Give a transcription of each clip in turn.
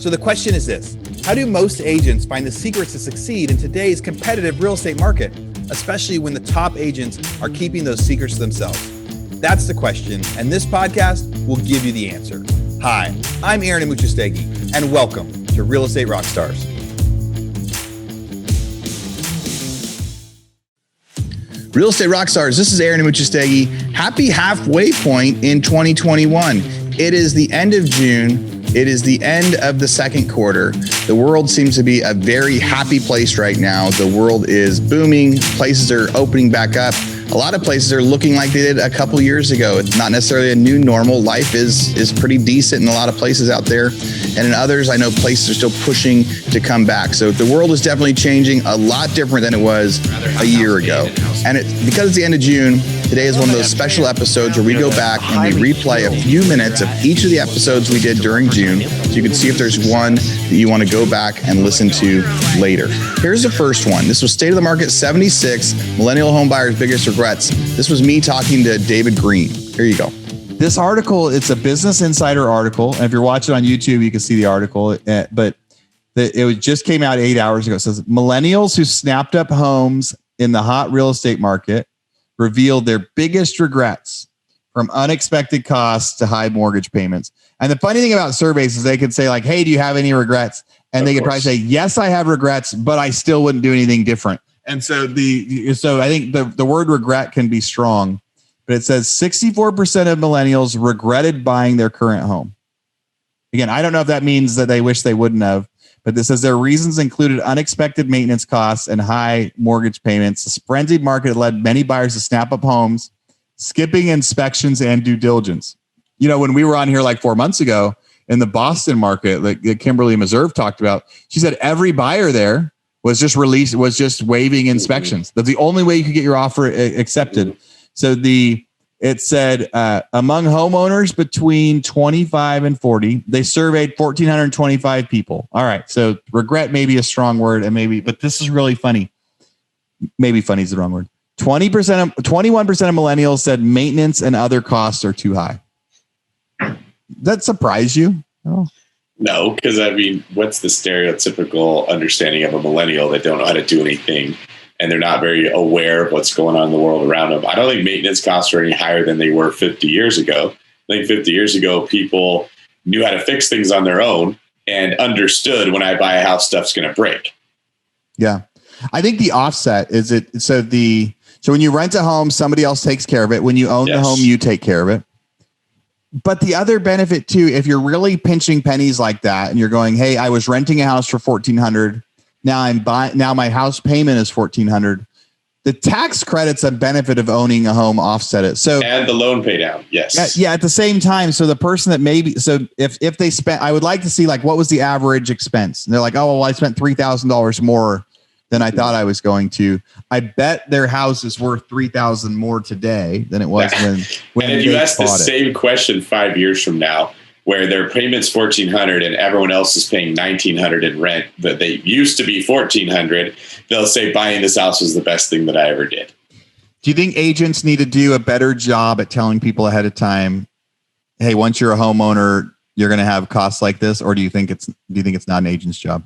So the question is this: how do most agents find the secrets to succeed in today's competitive real estate market, especially when the top agents are keeping those secrets to themselves? That's the question, and this podcast will give you the answer. Hi, I'm Aaron Amuchastegui, and welcome to Real Estate Rockstars. Real Estate Rockstars, this is Aaron Amuchastegui. Happy halfway point in 2021. It is the end of June. It is the end of the second quarter. The world seems to be a very happy place right now. The world is booming. Places are opening back up. A lot of places are looking like they did a couple years ago. It's not necessarily a new normal. Life is pretty decent in a lot of places out there. And in others, I know places are still pushing to come back. So the world is definitely changing, a lot different than it was a year ago. And because it's the end of June, today is one of those special episodes where we go back and we replay a few minutes of each of the episodes we did during June. So you can see if there's one that you want to go back and listen to later. Here's the first one. This was State of the Market 76, Millennial Home Buyers' Biggest Regrets. This was me talking to David Greene. Here you go. This article, it's a Business Insider article. And if you're watching on YouTube, you can see the article. But it just came out 8 hours ago. It says, millennials who snapped up homes in the hot real estate market revealed their biggest regrets, from unexpected costs to high mortgage payments. And the funny thing about surveys is they could say like, hey, do you have any regrets? And they could probably say, yes, I have regrets, but I still wouldn't do anything different. And so I think the word regret can be strong, but it says 64% of millennials regretted buying their current home. Again, I don't know if that means that they wish they wouldn't have, but this says their reasons included unexpected maintenance costs and high mortgage payments. The frenzied market led many buyers to snap up homes, skipping inspections and due diligence. You know, when we were on here like 4 months ago in the Boston market, like Kimberly Meserve talked about, she said every buyer there was just waiving inspections. That's the only way you could get your offer accepted. So it said among homeowners between 25 and 40, they surveyed 1,425 people. All right. So regret may be a strong word, but this is really funny. Maybe funny is the wrong word. 21% of millennials said maintenance and other costs are too high. That surprise you? Oh. No, because I mean, what's the stereotypical understanding of a millennial that don't know how to do anything and they're not very aware of what's going on in the world around them? I don't think maintenance costs are any higher than they were 50 years ago. I think 50 years ago, people knew how to fix things on their own and understood when I buy a house, stuff's going to break. Yeah. I think the offset is so when you rent a home, somebody else takes care of it. When you own the home, you take care of it. But the other benefit too, if you're really pinching pennies like that and you're going, hey, I was renting a house for $1,400. Now my house payment is $1,400. The tax credits and benefit of owning a home offset it. So and the loan pay down. Yes. Yeah. At the same time. So the person that if they spent, I would like to see like, what was the average expense? And they're like, oh, well, I spent $3,000 more than I thought I was going to. I bet their house is worth $3,000 more today than it was when and if you ask the same question 5 years from now, where their payment's $1,400 and everyone else is paying $1,900 in rent, but they used to be $1,400, they'll say buying this house was the best thing that I ever did. Do you think agents need to do a better job at telling people ahead of time, hey, once you're a homeowner, you're going to have costs like this? Or do you think it's not an agent's job?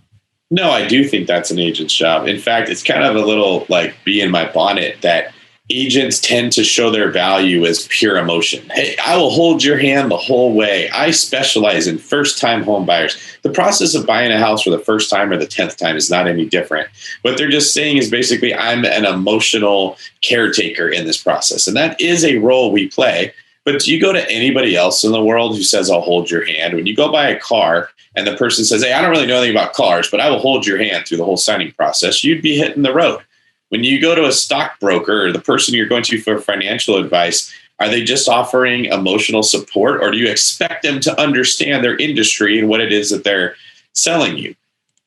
No, I do think that's an agent's job. In fact, it's kind of a little like bee in my bonnet that agents tend to show their value as pure emotion. Hey, I will hold your hand the whole way. I specialize in first-time home buyers. The process of buying a house for the first time or the 10th time is not any different. What they're just saying is basically, I'm an emotional caretaker in this process. And that is a role we play. But do you go to anybody else in the world who says, I'll hold your hand? When you go buy a car and the person says, hey, I don't really know anything about cars, but I will hold your hand through the whole signing process, you'd be hitting the road. When you go to a stockbroker or the person you're going to for financial advice, are they just offering emotional support, or do you expect them to understand their industry and what it is that they're selling you?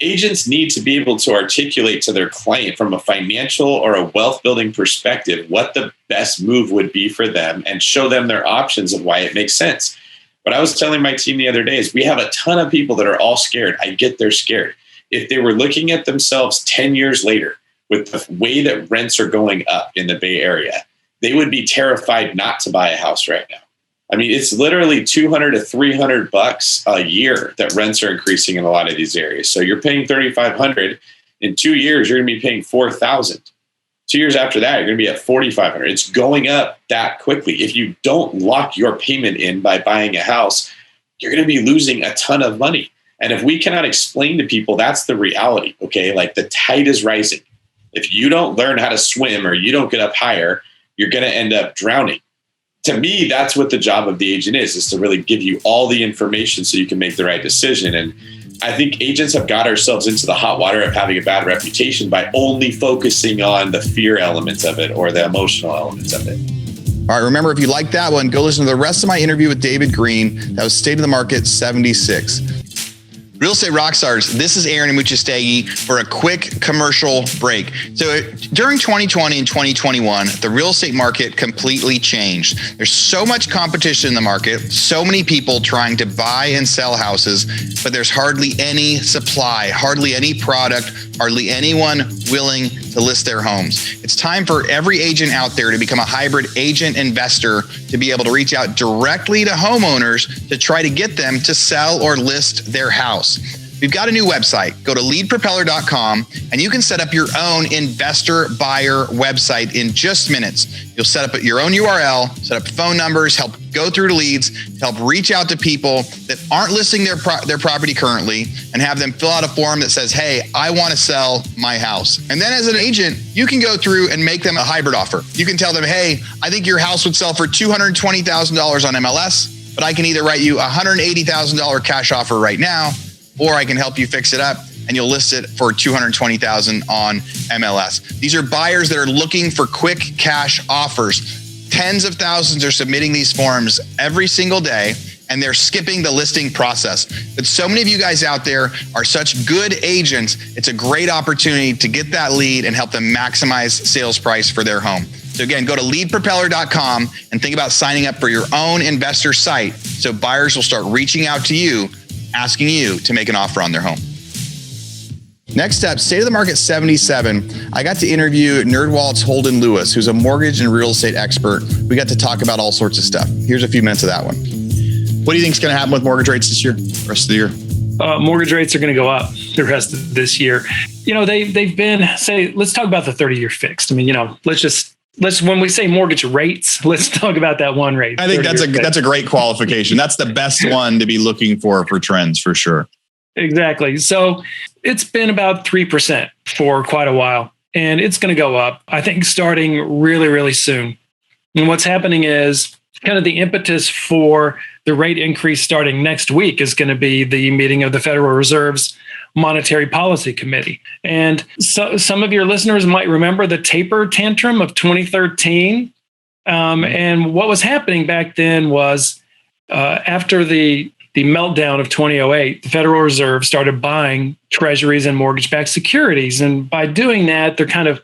Agents need to be able to articulate to their client from a financial or a wealth building perspective what the best move would be for them and show them their options of why it makes sense. What I was telling my team the other day is we have a ton of people that are all scared. I get they're scared. If they were looking at themselves 10 years later with the way that rents are going up in the Bay Area, they would be terrified not to buy a house right now. I mean, it's literally $200 to $300 a year that rents are increasing in a lot of these areas. So you're paying $3,500. In 2 years, you're going to be paying $4,000. 2 years after that, you're going to be at $4,500. It's going up that quickly. If you don't lock your payment in by buying a house, you're going to be losing a ton of money. And if we cannot explain to people, that's the reality. Okay, like the tide is rising. If you don't learn how to swim or you don't get up higher, you're going to end up drowning. To me, that's what the job of the agent is to really give you all the information so you can make the right decision. And I think agents have got ourselves into the hot water of having a bad reputation by only focusing on the fear elements of it or the emotional elements of it. All right, remember, if you like that one, go listen to the rest of my interview with David Greene. That was State of the Market 76. Real Estate Rockstars, this is Aaron Amuchastegui for a quick commercial break. So during 2020 and 2021, the real estate market completely changed. There's so much competition in the market, so many people trying to buy and sell houses, but there's hardly any supply, hardly any product, hardly anyone willing to list their homes. It's time for every agent out there to become a hybrid agent investor, to be able to reach out directly to homeowners to try to get them to sell or list their house. We've got a new website. Go to leadpropeller.com and you can set up your own investor buyer website in just minutes. You'll set up your own URL, set up phone numbers, help go through to leads, help reach out to people that aren't listing their property currently, and have them fill out a form that says, hey, I want to sell my house. And then as an agent, you can go through and make them a hybrid offer. You can tell them, hey, I think your house would sell for $220,000 on MLS, but I can either write you a $180,000 cash offer right now, or I can help you fix it up and you'll list it for $220,000 on MLS. These are buyers that are looking for quick cash offers. Tens of thousands are submitting these forms every single day, and they're skipping the listing process. But so many of you guys out there are such good agents, it's a great opportunity to get that lead and help them maximize sales price for their home. So again, go to leadpropeller.com and think about signing up for your own investor site so buyers will start reaching out to you, asking you to make an offer on their home. Next up, State of the Market 77. I got to interview NerdWallet's Holden Lewis, who's a mortgage and real estate expert. We got to talk about all sorts of stuff. Here's a few minutes of that one. What do you think is going to happen with mortgage rates this year, rest of the year? Mortgage rates are going to go up the rest of this year. You know, they've been, let's talk about the 30-year fixed. I mean, you know, let's when we say mortgage rates, let's talk about that one rate. I think that's a great qualification. That's the best one to be looking for trends, for sure. Exactly. So it's been about 3% for quite a while, and it's going to go up, I think, starting really, really soon. And what's happening is kind of the impetus for the rate increase starting next week is going to be the meeting of the Federal Reserve's Monetary Policy Committee. And so some of your listeners might remember the taper tantrum of 2013. And what was happening back then was after the meltdown of 2008, the Federal Reserve started buying treasuries and mortgage-backed securities. And by doing that, they're kind of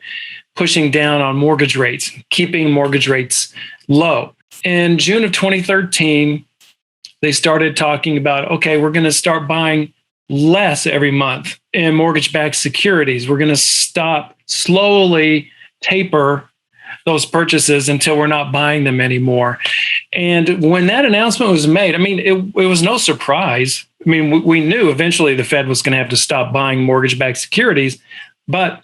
pushing down on mortgage rates, keeping mortgage rates low. In June of 2013, they started talking about, okay, we're going to start buying less every month in mortgage-backed securities. We're going to slowly taper those purchases until we're not buying them anymore. And when that announcement was made, I mean, it was no surprise. I mean, we knew eventually the Fed was going to have to stop buying mortgage-backed securities. But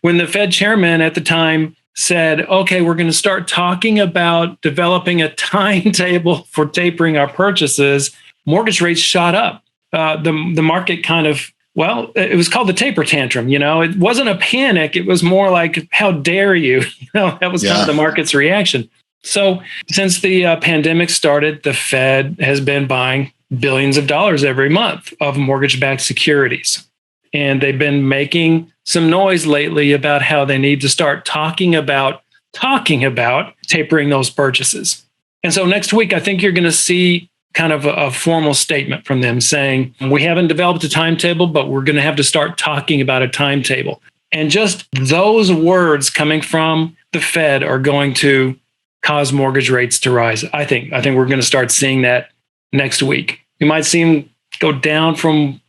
when the Fed chairman at the time said, okay, we're going to start talking about developing a timetable for tapering our purchases, mortgage rates shot up. The market kind of, well, it was called the taper tantrum. You know, it wasn't a panic. It was more like, how dare you? You know, that was kind of the market's reaction. So since the pandemic started, the Fed has been buying billions of dollars every month of mortgage-backed securities. And they've been making some noise lately about how they need to start talking about tapering those purchases. And so next week, I think you're going to see kind of a formal statement from them saying, we haven't developed a timetable, but we're going to have to start talking about a timetable. And just those words coming from the Fed are going to cause mortgage rates to rise. I think we're going to start seeing that next week. We might see them go down from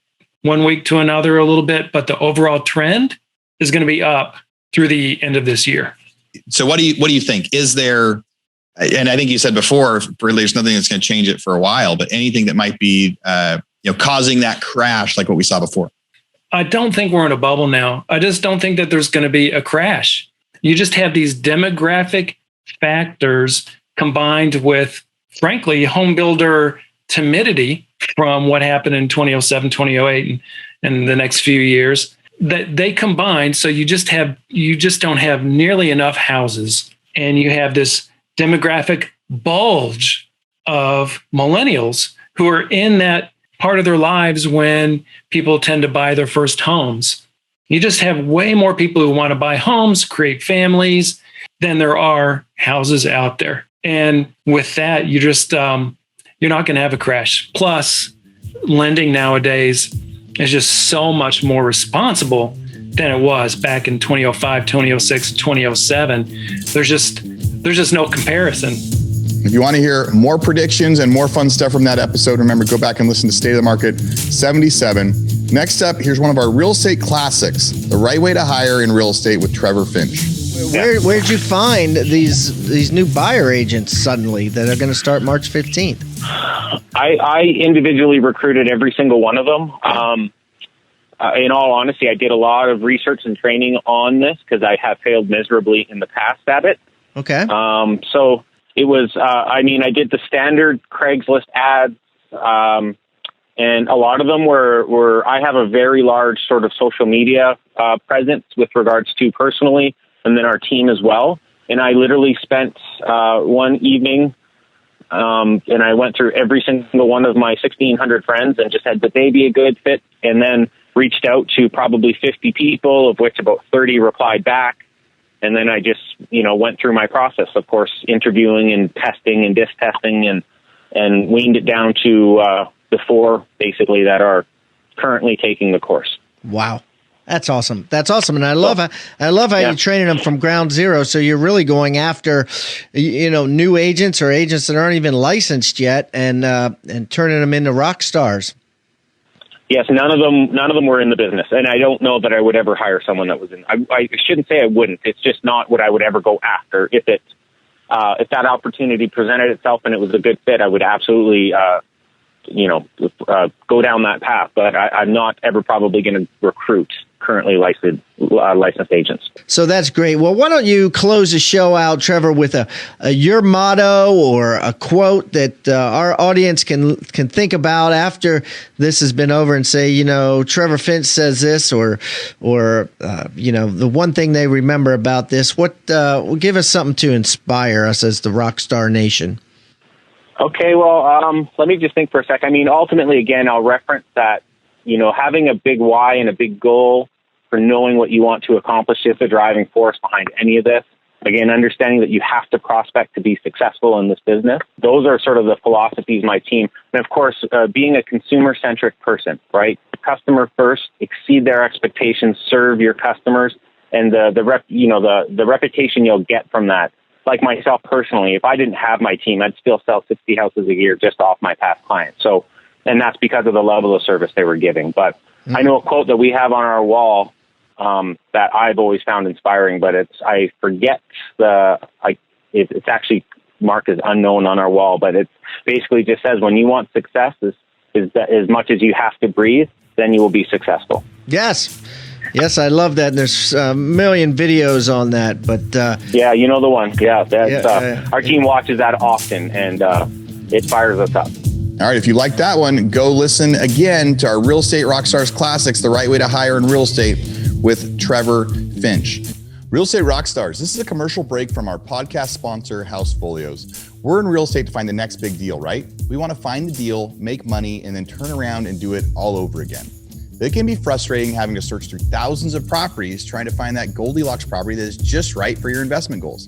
one week to another a little bit, but the overall trend is going to be up through the end of this year. So what do you think? Is there And I think you said before, there's nothing that's going to change it for a while, but anything that might be, causing that crash, like what we saw before. I don't think we're in a bubble now. I just don't think that there's going to be a crash. You just have these demographic factors combined with, frankly, home builder timidity from what happened in 2007, 2008, and the next few years, that they combine. So you just don't have nearly enough houses, and you have this demographic bulge of millennials who are in that part of their lives when people tend to buy their first homes. You just have way more people who want to buy homes, create families, than there are houses out there. And with that, you just, you're not going to have a crash. Plus, lending nowadays is just so much more responsible than it was back in 2005, 2006, 2007. There's just no comparison. If you want to hear more predictions and more fun stuff from that episode, remember, go back and listen to State of the Market 77. Next up, here's one of our real estate classics, The Right Way to Hire in Real Estate with Trevor Finch. Where'd you find these new buyer agents suddenly that are going to start March 15th? I individually recruited every single one of them. In all honesty, I did a lot of research and training on this because I have failed miserably in the past at it. Okay. So it was, I did the standard Craigslist ads, and a lot of them were, I have a very large sort of social media presence with regards to personally, and then our team as well. And I literally spent one evening, and I went through every single one of my 1,600 friends and just said, would they be a good fit? And then reached out to probably 50 people, of which about 30 replied back. And then I just, went through my process, of course, interviewing and testing and disc testing, and weaned it down to the 4 basically that are currently taking the course. Wow. That's awesome. And I love how you're training them from ground zero. So you're really going after, new agents or agents that aren't even licensed yet, and turning them into rock stars. Yes, none of them were in the business, and I don't know that I would ever hire someone that was in. I shouldn't say I wouldn't. It's just not what I would ever go after. If that opportunity presented itself and it was a good fit, I would absolutely, go down that path. But I'm not ever probably going to recruit currently licensed agents. So that's great. Well, why don't you close the show out, Trevor, with your motto or a quote that our audience can think about after this has been over, and say, Trevor Finch says this, or the one thing they remember about this. What will give us something to inspire us as the Rockstar Nation? Okay, well, let me just think for a sec. Ultimately, again, I'll reference that, having a big why and a big goal for knowing what you want to accomplish is the driving force behind any of this. Again, understanding that you have to prospect to be successful in this business. Those are sort of the philosophies of my team. And of course, being a consumer-centric person, right? Customer first, exceed their expectations, serve your customers, and the reputation you'll get from that. Like myself personally, if I didn't have my team, I'd still sell 60 houses a year just off my past clients. So, and that's because of the level of service they were giving. But I know a quote that we have on our wall that I've always found inspiring, but I forget it's actually marked as unknown on our wall, but it basically just says, when you want success is that as much as you have to breathe, then you will be successful. Yes, I love that. There's a million videos on that, but yeah, you know the one. Yeah, our team watches that often, and it fires us up. All right, if you like that one, go listen again to our Real Estate Rockstars Classics, The Right Way to Hire in Real Estate with Trevor Finch. Real Estate Rockstars, this is a commercial break from our podcast sponsor, House Folios. We're in real estate to find the next big deal, right? We want to find the deal, make money, and then turn around and do it all over again. It can be frustrating having to search through thousands of properties trying to find that Goldilocks property that is just right for your investment goals.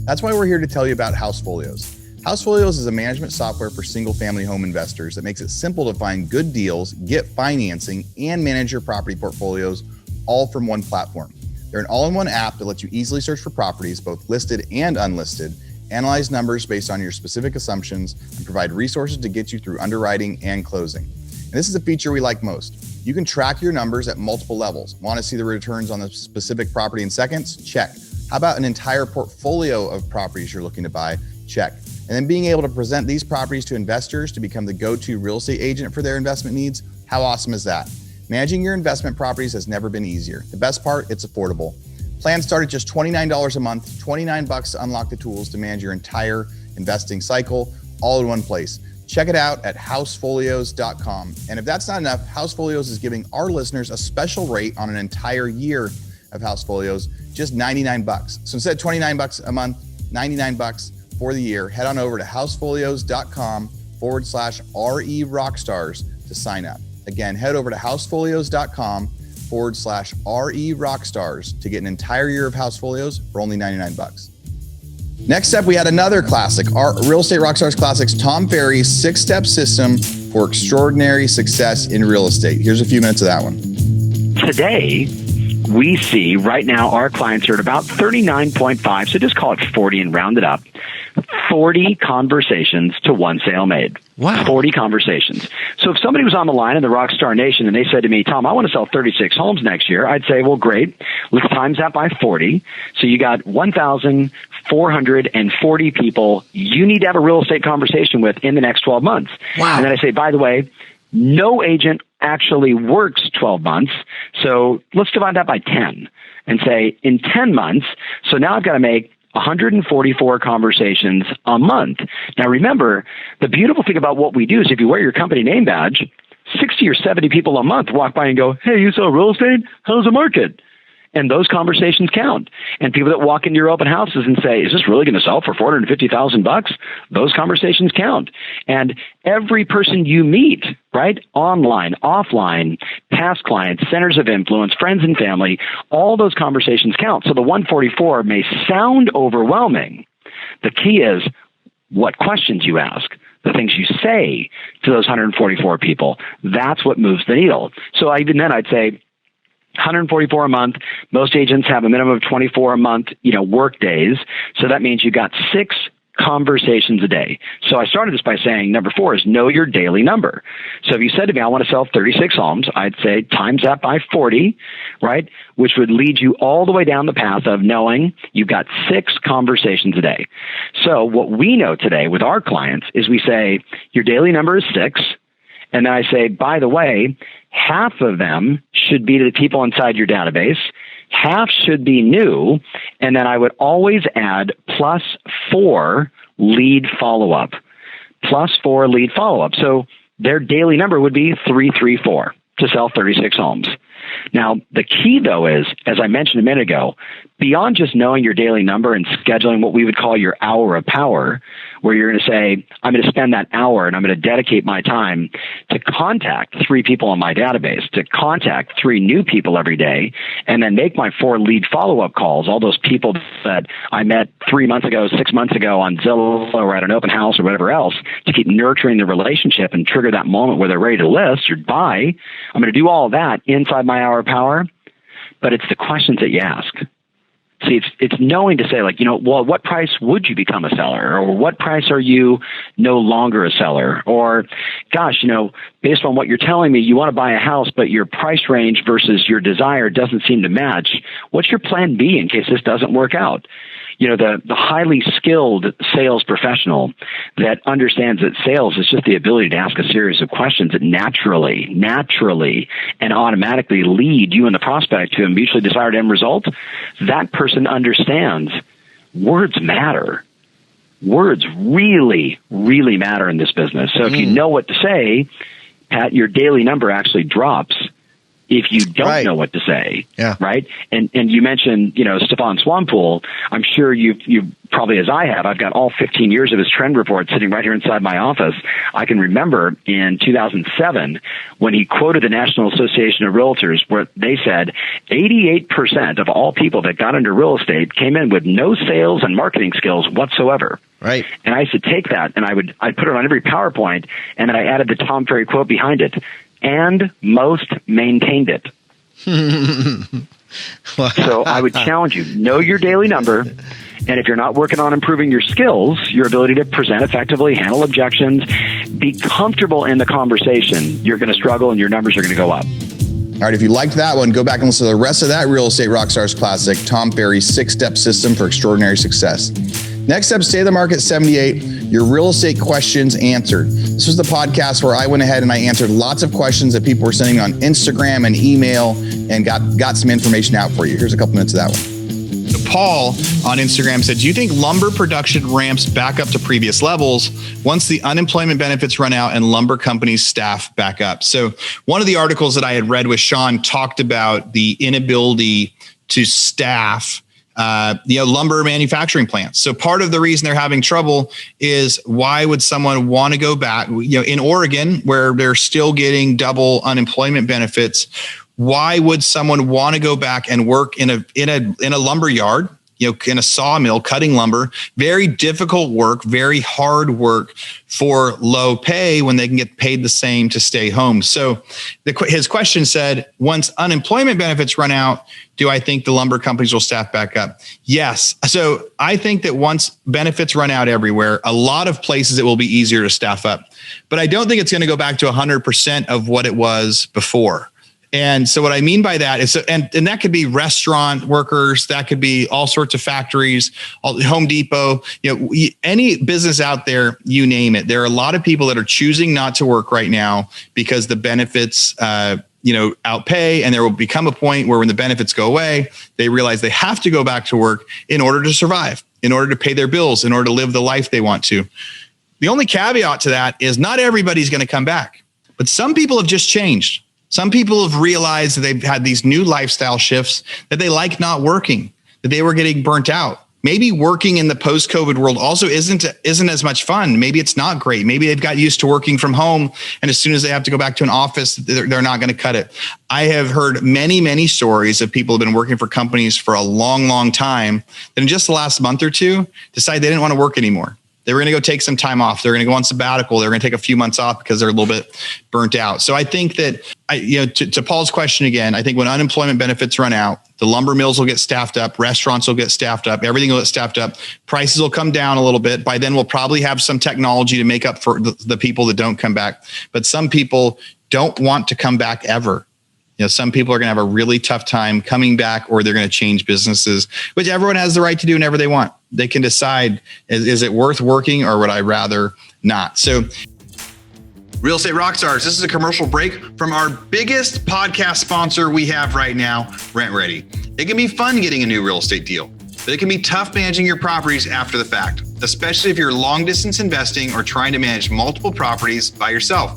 That's why we're here to tell you about House Folios. House Folios is a management software for single-family home investors that makes it simple to find good deals, get financing, and manage your property portfolios all from one platform. They're an all-in-one app that lets you easily search for properties, both listed and unlisted, analyze numbers based on your specific assumptions, and provide resources to get you through underwriting and closing. And this is a feature we like most. You can track your numbers at multiple levels. Want to see the returns on the specific property in seconds? Check. How about an entire portfolio of properties you're looking to buy? Check. And then being able to present these properties to investors to become the go-to real estate agent for their investment needs. How awesome is that? Managing your investment properties has never been easier. The best part, it's affordable. Plans start at just $29 a month, $29 to unlock the tools to manage your entire investing cycle all in one place. Check it out at housefolios.com. And if that's not enough, Housefolios is giving our listeners a special rate on an entire year of Housefolios, just $99. So instead of $29 a month, $99 for the year. Head on over to housefolios.com/RE Rockstars to sign up. Again, head over to housefolios.com/RE Rockstars to get an entire year of Housefolios for only $99. Next up, we had another classic, our Real Estate Rockstars Classics, Tom Ferry's 6-step system for extraordinary success in real estate. Here's a few minutes of that one. Today, we see right now our clients are at about 39.5, so just call it 40 and round it up. 40 conversations to one sale made. Wow. 40 conversations. So if somebody was on the line in the Rockstar Nation and they said to me, Tom, I want to sell 36 homes next year, I'd say, well, great. Let's times that by 40. So you got 1,440 people you need to have a real estate conversation with in the next 12 months. Wow. And then I say, by the way, no agent actually works 12 months. So let's divide that by 10 and say in 10 months. So now I've got to make 144 conversations a month. Now, remember, the beautiful thing about what we do is if you wear your company name badge, 60 or 70 people a month walk by and go, hey, you sell real estate? How's the market? And those conversations count. And people that walk into your open houses and say, is this really going to sell for $450,000? Those conversations count. And every person you meet, right, online, offline, past clients, centers of influence, friends and family, all those conversations count. So the 144 may sound overwhelming. The key is what questions you ask, the things you say to those 144 people. That's what moves the needle. So even then I'd say, 144 a month. Most agents have a minimum of 24 a month, work days. So that means you got 6 conversations a day. So I started this by saying number 4 is know your daily number. So if you said to me, I want to sell 36 homes, I'd say times that by 40, right? Which would lead you all the way down the path of knowing you've got 6 conversations a day. So what we know today with our clients is we say your daily number is 6. And then I say, by the way, half of them should be to the people inside your database. Half should be new. And then I would always add +4 lead follow-up. +4 lead follow-up. So their daily number would be 334 to sell 36 homes. Now, the key, though, is, as I mentioned a minute ago, beyond just knowing your daily number and scheduling what we would call your hour of power, where you're going to say, I'm going to spend that hour and I'm going to dedicate my time to contact 3 people on my database, to contact 3 new people every day, and then make my 4 lead follow-up calls, all those people that I met 3 months ago, 6 months ago on Zillow or at an open house or whatever else, to keep nurturing the relationship and trigger that moment where they're ready to list or buy. I'm going to do all of that inside my hour of power, but it's the questions that you ask. See, it's knowing to say, like, well, what price would you become a seller? Or what price are you no longer a seller? Or, gosh, based on what you're telling me, you want to buy a house, but your price range versus your desire doesn't seem to match. What's your plan B in case this doesn't work out? The highly skilled sales professional that understands that sales is just the ability to ask a series of questions that naturally, and automatically lead you and the prospect to a mutually desired end result. That person understands words matter. Words really, really matter in this business. So if you know what to say, Pat, your daily number actually drops if you don't know what to say, right? And you mentioned, Stefan Swanepoel. I'm sure you probably, as I have, I've got all 15 years of his trend report sitting right here inside my office. I can remember in 2007 when he quoted the National Association of Realtors, where they said 88% of all people that got into real estate came in with no sales and marketing skills whatsoever. Right. And I used to take that and I'd put it on every PowerPoint, and then I added the Tom Ferry quote behind it. And most maintained it. So I would challenge you, know your daily number. And if you're not working on improving your skills, your ability to present effectively, handle objections, be comfortable in the conversation, you're going to struggle and your numbers are going to go up. All right, if you liked that one, go back and listen to the rest of that Real Estate Rockstars Classic, Tom Ferry's 6-step system for extraordinary success. Next up, Stay the Market 78, your real estate questions answered. This was the podcast where I went ahead and I answered lots of questions that people were sending on Instagram and email and got some information out for you. Here's a couple minutes of that one. So Paul on Instagram said, do you think lumber production ramps back up to previous levels once the unemployment benefits run out and lumber companies staff back up? So one of the articles that I had read with Sean talked about the inability to staff lumber manufacturing plants. So part of the reason they're having trouble is why would someone want to go back, in Oregon, where they're still getting double unemployment benefits? Why would someone want to go back and work in a lumber yard, in a sawmill cutting lumber? Very difficult work, very hard work for low pay when they can get paid the same to stay home. So his question said, once unemployment benefits run out, do I think the lumber companies will staff back up? Yes. So I think that once benefits run out everywhere, a lot of places it will be easier to staff up. But I don't think it's going to go back to 100% of what it was before. And so what I mean by that is, and that could be restaurant workers, that could be all sorts of factories, Home Depot, any business out there, you name it. There are a lot of people that are choosing not to work right now because the benefits, outpay, and there will become a point where when the benefits go away, they realize they have to go back to work in order to survive, in order to pay their bills, in order to live the life they want to. The only caveat to that is not everybody's going to come back, but some people have just changed. Some people have realized that they've had these new lifestyle shifts, that they like not working, that they were getting burnt out. Maybe working in the post-COVID world also isn't as much fun. Maybe it's not great. Maybe they've got used to working from home, and as soon as they have to go back to an office, they're not going to cut it. I have heard many, many stories of people who have been working for companies for a long, long time that in just the last month or two decide they didn't want to work anymore. They were going to go take some time off. They're going to go on sabbatical. They're going to take a few months off because they're a little bit burnt out. So I think that, to Paul's question again, I think when unemployment benefits run out, the lumber mills will get staffed up, restaurants will get staffed up, everything will get staffed up, prices will come down a little bit. By then we'll probably have some technology to make up for the people that don't come back. But some people don't want to come back ever. Some people are going to have a really tough time coming back, or they're going to change businesses, which everyone has the right to do whenever they want. They can decide, is it worth working or would I rather not? So Real Estate Rockstars, this is a commercial break from our biggest podcast sponsor we have right now, Rent Ready. It can be fun getting a new real estate deal, but it can be tough managing your properties after the fact, especially if you're long distance investing or trying to manage multiple properties by yourself.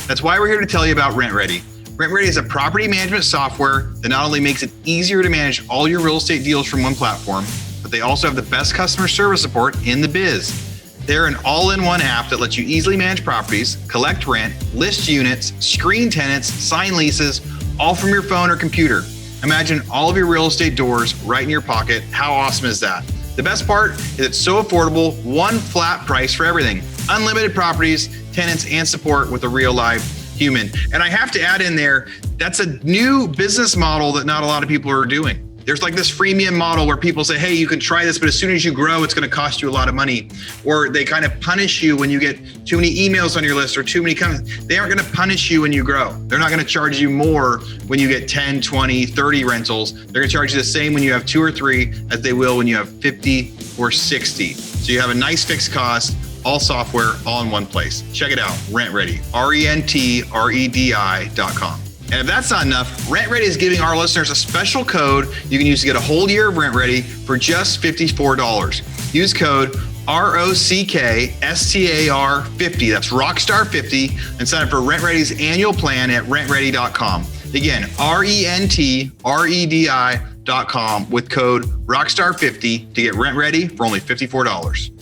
That's why we're here to tell you about Rent Ready. Rent Ready is a property management software that not only makes it easier to manage all your real estate deals from one platform, but they also have the best customer service support in the biz. They're an all-in-one app that lets you easily manage properties, collect rent, list units, screen tenants, sign leases, all from your phone or computer. Imagine all of your real estate doors right in your pocket. How awesome is that? The best part is it's so affordable, one flat price for everything. Unlimited properties, tenants, and support with a real life human. And I have to add in there, that's a new business model that not a lot of people are doing. There's like this freemium model where people say, hey, you can try this, but as soon as you grow, it's going to cost you a lot of money. Or they kind of punish you when you get too many emails on your list or too many comments. They aren't going to punish you when you grow. They're not going to charge you more when you get 10, 20, 30 rentals. They're going to charge you the same when you have 2 or 3 as they will when you have 50 or 60. So you have a nice fixed cost, all software, all in one place. Check it out, Rent Ready, RENTREDI.com. And if that's not enough, Rent Ready is giving our listeners a special code you can use to get a whole year of Rent Ready for just $54. Use code ROCKSTAR50, that's Rockstar50, and sign up for Rent Ready's annual plan at rentready.com. Again, RENTREDI.com with code Rockstar50 to get Rent Ready for only $54.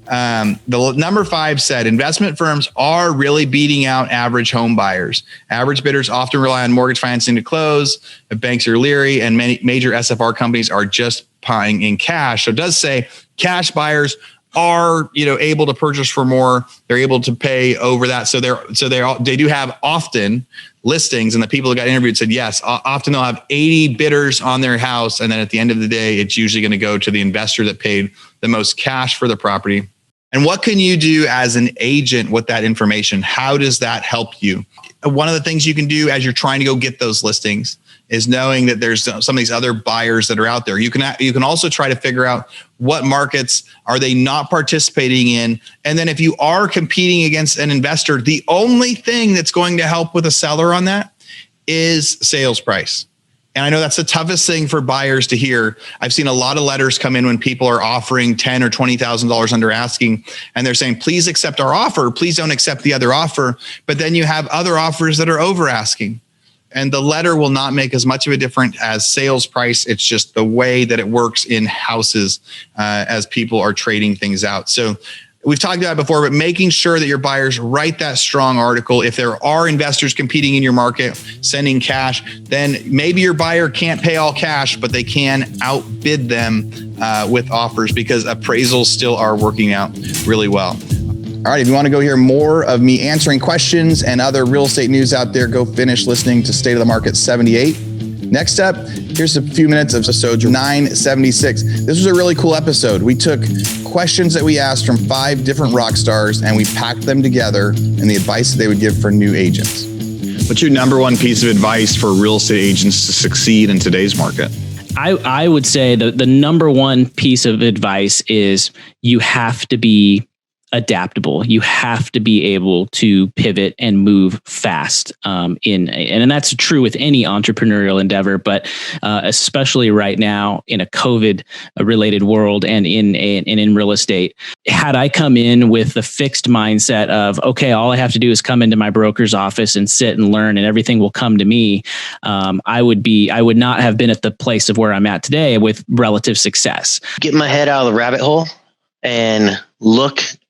The number 5 said investment firms are really beating out average home buyers. Average bidders often rely on mortgage financing to close. Banks are leery, and many major SFR companies are just buying in cash. So it does say cash buyers are, able to purchase for more. They're able to pay over that. So they do have often listings, and the people that got interviewed said, yes, often they'll have 80 bidders on their house. And then at the end of the day, it's usually going to go to the investor that paid the most cash for the property. And what can you do as an agent with that information? How does that help you? One of the things you can do as you're trying to go get those listings is knowing that there's some of these other buyers that are out there. You can also try to figure out what markets are they not participating in. And then if you are competing against an investor, the only thing that's going to help with a seller on that is sales price. And I know that's the toughest thing for buyers to hear. I've seen a lot of letters come in when people are offering $10,000 or $20,000 under asking, and they're saying, please accept our offer. Please don't accept the other offer. But then you have other offers that are over asking. And the letter will not make as much of a difference as sales price. It's just the way that it works in houses as people are trading things out. So we've talked about it before, but making sure that your buyers write that strong article. If there are investors competing in your market, sending cash, then maybe your buyer can't pay all cash, but they can outbid them with offers because appraisals still are working out really well. All right, if you want to go hear more of me answering questions and other real estate news out there, go finish listening to State of the Market 78. Next up, here's a few minutes of episode 976. This was a really cool episode. We took questions that we asked from 5 different rock stars and we packed them together and the advice that they would give for new agents. What's your number one piece of advice for real estate agents to succeed in today's market? I would say the number one piece of advice is you have to be adaptable. You have to be able to pivot and move fast. And that's true with any entrepreneurial endeavor, but especially right now in a COVID related world and in real estate. Had I come in with the fixed mindset of, okay, all I have to do is come into my broker's office and sit and learn and everything will come to me, I would not have been at the place of where I'm at today with relative success. Get my head out of the rabbit hole and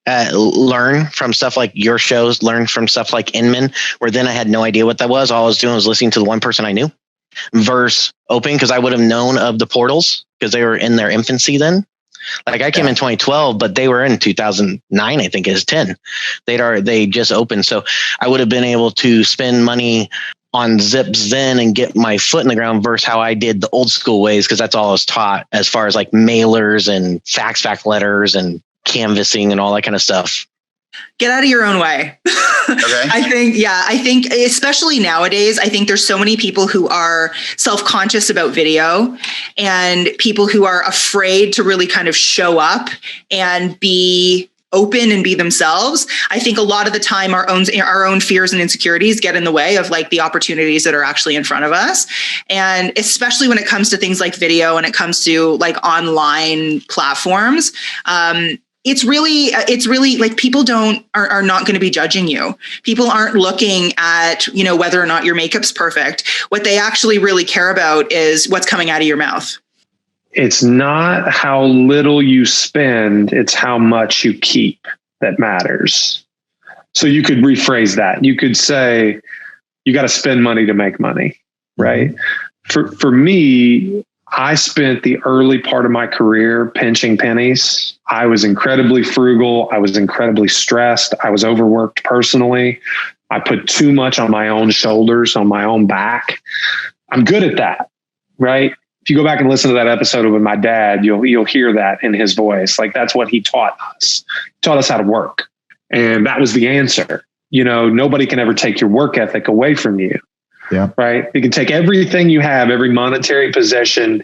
learn from stuff like your shows, learn from stuff like Inman, where then I had no idea what that was. All I was doing was listening to the one person I knew, versus open, because I would have known of the portals because they were in their infancy then. Like I came in 2012, but they were in 2009, I think is 10. They just opened. So I would have been able to spend money on Zips then and get my foot in the ground versus how I did the old school ways, because that's all I was taught as far as like mailers and fax letters and canvassing and all that kind of stuff. Get out of your own way. Okay. I think especially nowadays, I think there's so many people who are self-conscious about video and people who are afraid to really kind of show up and be open and be themselves. I think a lot of the time our own fears and insecurities get in the way of like the opportunities that are actually in front of us. And especially when it comes to things like video and it comes to like online platforms, it's really like people are not going to be judging you. People aren't looking at, whether or not your makeup's perfect. What they actually really care about is what's coming out of your mouth. It's not how little you spend, it's how much you keep that matters. So you could rephrase that. You could say, you got to spend money to make money, right? For me, I spent the early part of my career pinching pennies. I was incredibly frugal. I was incredibly stressed. I was overworked personally. I put too much on my own shoulders, on my own back. I'm good at that, right? If you go back and listen to that episode with my dad, you'll hear that in his voice. Like that's what he taught us. He taught us how to work. And that was the answer. Nobody can ever take your work ethic away from you. Yeah. Right. You can take everything you have, every monetary possession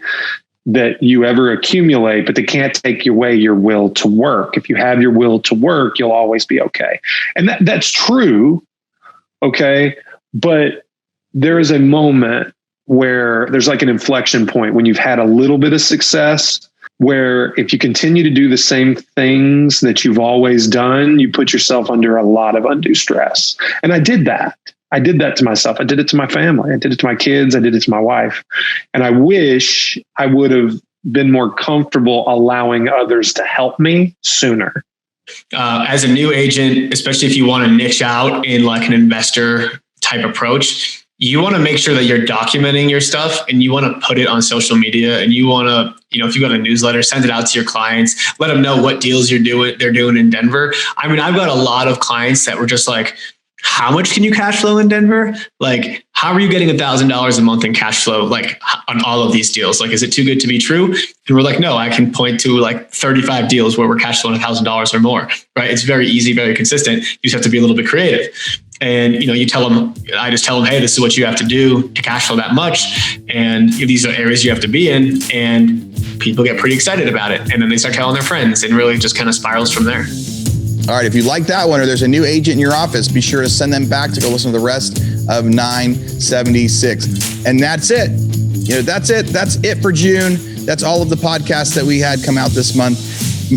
that you ever accumulate, but they can't take away your will to work. If you have your will to work, you'll always be okay. And that's true. Okay. But there is a moment where there's like an inflection point when you've had a little bit of success, where if you continue to do the same things that you've always done, you put yourself under a lot of undue stress. And I did that. I did that to myself. I did it to my family. I did it to my kids. I did it to my wife. And I wish I would have been more comfortable allowing others to help me sooner. As a new agent, especially if you want to niche out in like an investor type approach, you want to make sure that you're documenting your stuff and you want to put it on social media, and you want to, if you got a newsletter, send it out to your clients, let them know what deals they're doing in Denver. I mean, I've got a lot of clients that were just like, how much can you cash flow in Denver? Like, how are you getting $1,000 a month in cash flow, like on all of these deals? Like, is it too good to be true? And we're like, no, I can point to like 35 deals where we're cash flowing $1,000 or more, right? It's very easy, very consistent. You just have to be a little bit creative. And, you know, I just tell them, hey, this is what you have to do to cash flow that much. And these are areas you have to be in. And people get pretty excited about it. And then they start telling their friends, and really just kind of spirals from there. All right, if you like that one, or there's a new agent in your office, be sure to send them back to go listen to the rest of 976. And that's it. You know, that's it. That's it for June. That's all of the podcasts that we had come out this month.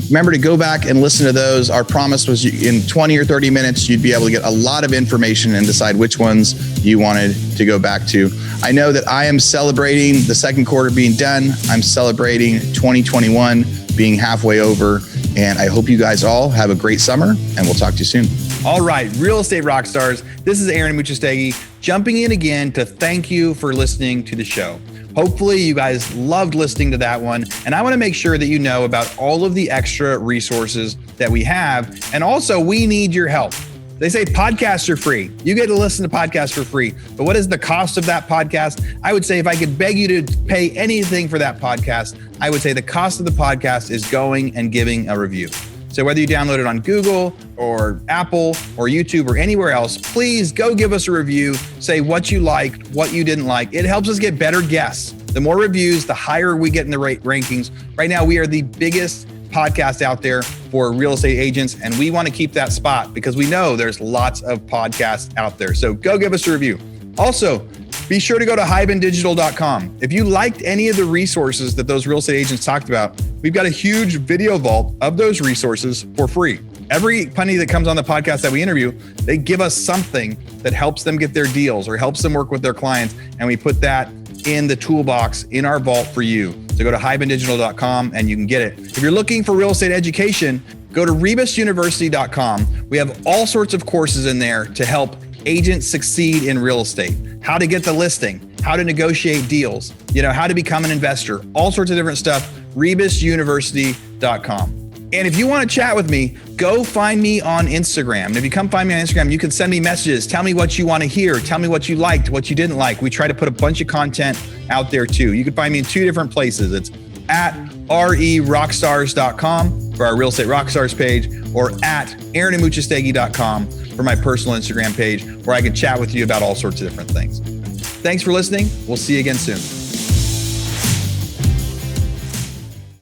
Remember to go back and listen to those. Our promise was in 20 or 30 minutes, you'd be able to get a lot of information and decide which ones you wanted to go back to. I know that I am celebrating the second quarter being done. I'm celebrating 2021 being halfway over. And I hope you guys all have a great summer, and we'll talk to you soon. All right, Real Estate Rockstars. This is Aaron Muchastegui jumping in again to thank you for listening to the show. Hopefully you guys loved listening to that one. And I want to make sure that you know about all of the extra resources that we have. And also, we need your help. They say podcasts are free. You get to listen to podcasts for free. But what is the cost of that podcast? I would say if I could beg you to pay anything for that podcast, I would say the cost of the podcast is going and giving a review. So whether you download it on Google or Apple or YouTube or anywhere else, please go give us a review. Say what you liked, what you didn't like. It helps us get better guests. The more reviews, the higher we get in the rankings. Right now, we are the biggest podcast out there for real estate agents, and we want to keep that spot because we know there's lots of podcasts out there. So go give us a review. Also, be sure to go to hibandigital.com. If you liked any of the resources that those real estate agents talked about, we've got a huge video vault of those resources for free. Every penny that comes on the podcast that we interview, they give us something that helps them get their deals or helps them work with their clients. And we put that in the toolbox in our vault for you. So go to hibandigital.com and you can get it. If you're looking for real estate education, go to rebusuniversity.com. We have all sorts of courses in there to help agents succeed in real estate. How to get the listing, how to negotiate deals, how to become an investor, all sorts of different stuff, rebusuniversity.com. And if you want to chat with me, go find me on Instagram. And if you come find me on Instagram, you can send me messages. Tell me what you want to hear. Tell me what you liked, what you didn't like. We try to put a bunch of content out there too. You can find me in 2 different places. It's at RERrockstars.com for our Real Estate Rockstars page, or at aaronandmuchastegui.com for my personal Instagram page, where I can chat with you about all sorts of different things. Thanks for listening. We'll see you again soon.